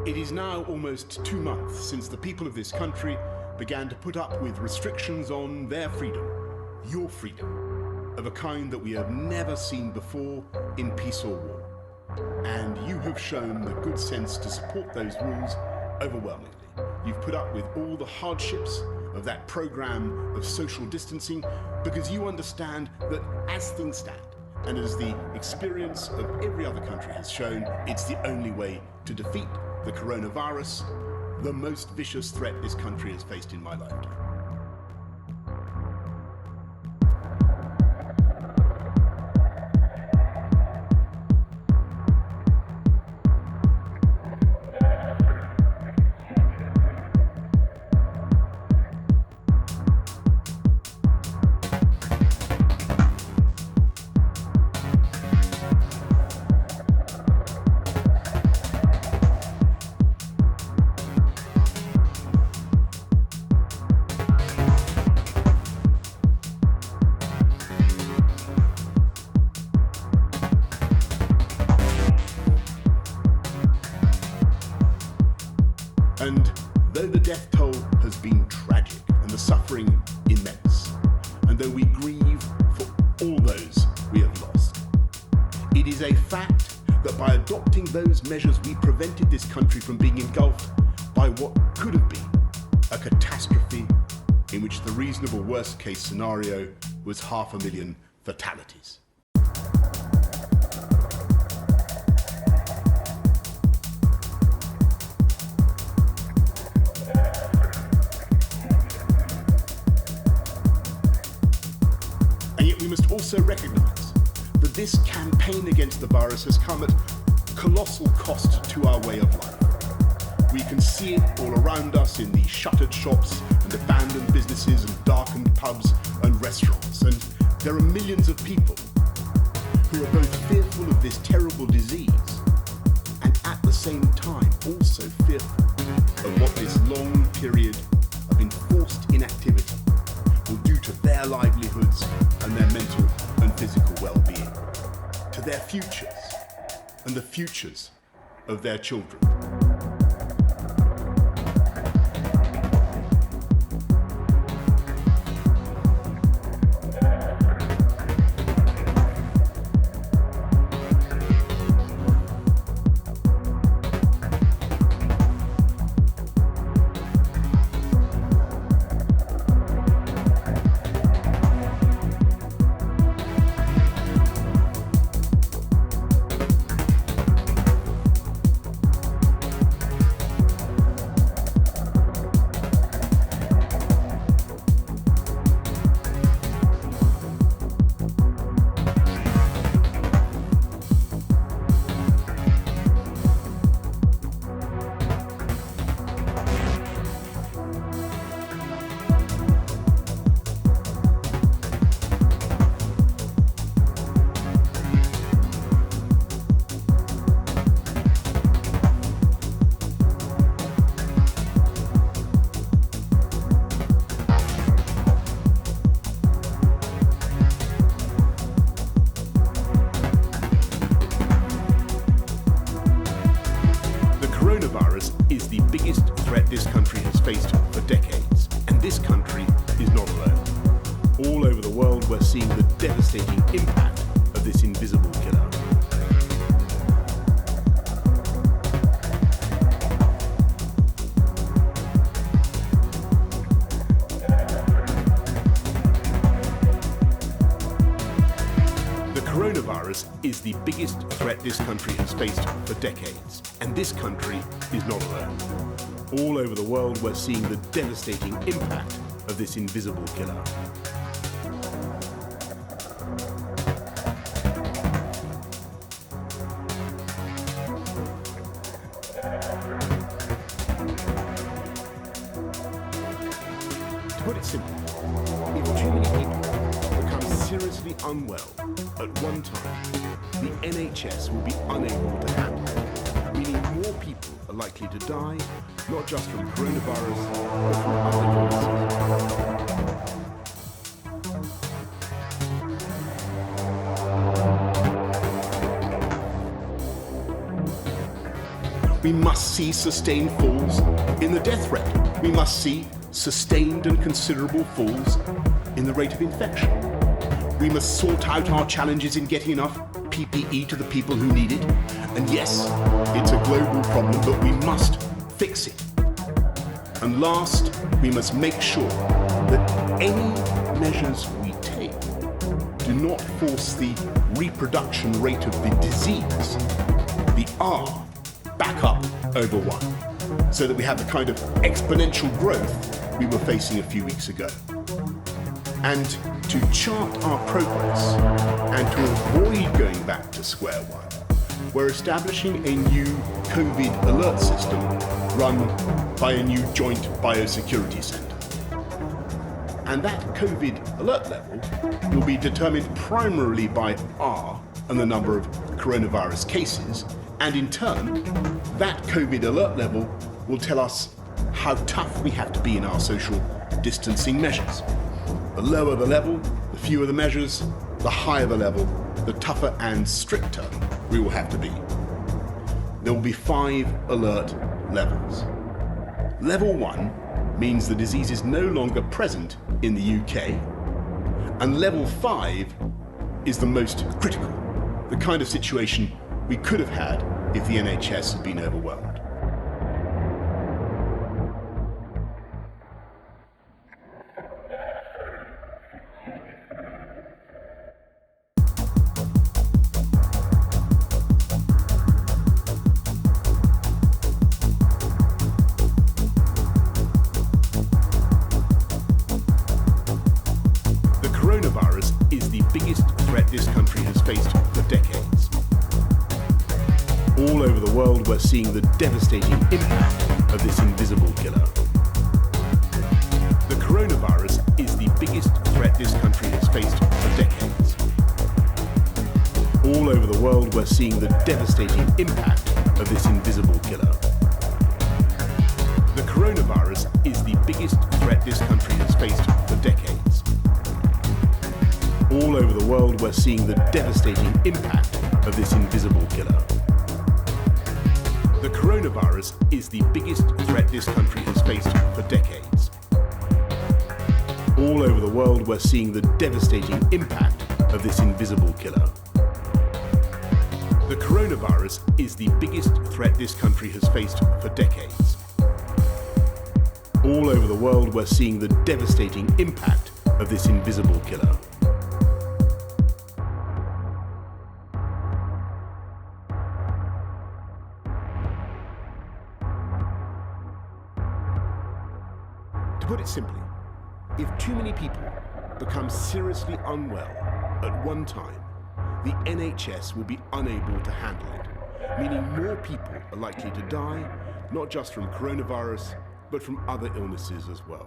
It is now almost 2 months since the people of this country began to put up with restrictions on their freedom, your freedom, of a kind that we have never seen before in peace or war. And you have shown the good sense to support those rules overwhelmingly. You've put up with all the hardships of that program of social distancing because you understand that as things stand, and as the experience of every other country has shown, it's the only way to defeat the coronavirus, the most vicious threat this country has faced in my lifetime. And though the death toll has been tragic and the suffering immense, and though we grieve for all those we have lost, it is a fact that by adopting those measures we prevented this country from being engulfed by what could have been a catastrophe in which the reasonable worst case scenario was 500,000 fatalities. We must also recognise that this campaign against the virus has come at colossal cost to our way of life. We can see it all around us in the shuttered shops and abandoned businesses and darkened pubs and restaurants. And there are millions of people who are both fearful of this terrible disease and at the same time also fearful of what this long period of enforced inactivity will do to their livelihoods and their mental and physical well-being, to their futures and the futures of their children. Is the biggest threat this country has faced for decades, and this country is not alone. All over the world we're seeing the devastating impact of this invisible killer. The coronavirus is the biggest threat this country has faced for decades, and this country is not alone. All over the world we're seeing the devastating impact of this invisible killer. To put it simply, if too many people become seriously unwell at one time, the NHS will be unable to handle it, meaning more people are likely to die, not just from coronavirus, but from other illnesses. We We must see sustained falls in the death rate. We must see sustained and considerable falls in the rate of infection. We must sort out our challenges in getting enough PPE to the people who need it. And yes, it's a global problem, but we must fix it. And last, we must make sure that any measures we take do not force the reproduction rate of the disease, the R, back up over 1, so that we have the kind of exponential growth we were facing a few weeks ago. And to chart our progress and to avoid going back to square one, we're establishing a new COVID alert system run by a new joint biosecurity center. And that COVID alert level will be determined primarily by R and the number of coronavirus cases, and in turn, that COVID alert level will tell us how tough we have to be in our social distancing measures. The lower the level, the fewer the measures, the higher the level, the tougher and stricter we will have to be. There will be 5 alert levels. Level 1 means the disease is no longer present in the UK, and level 5 is the most critical, the kind of situation we could have had if the NHS had been overwhelmed. Coronavirus is the biggest threat this country has faced for decades. All over the world, we're seeing the devastating impact of this invisible killer. The coronavirus is the biggest threat this country has faced for decades. All over the world, we're seeing the devastating impact of this invisible killer. The coronavirus is the biggest threat this country has faced for decades. All over the world, we're seeing the devastating impact of this invisible killer. The coronavirus is the biggest threat this country has faced for decades. All over the world, we're seeing the devastating impact of this invisible killer. The coronavirus is the biggest threat this country has faced for decades. All over the world, we're seeing the devastating impact of this invisible killer. To put it simply, if too many people become seriously unwell at one time, the NHS will be unable to handle it, meaning more people are likely to die, not just from coronavirus, but from other illnesses as well.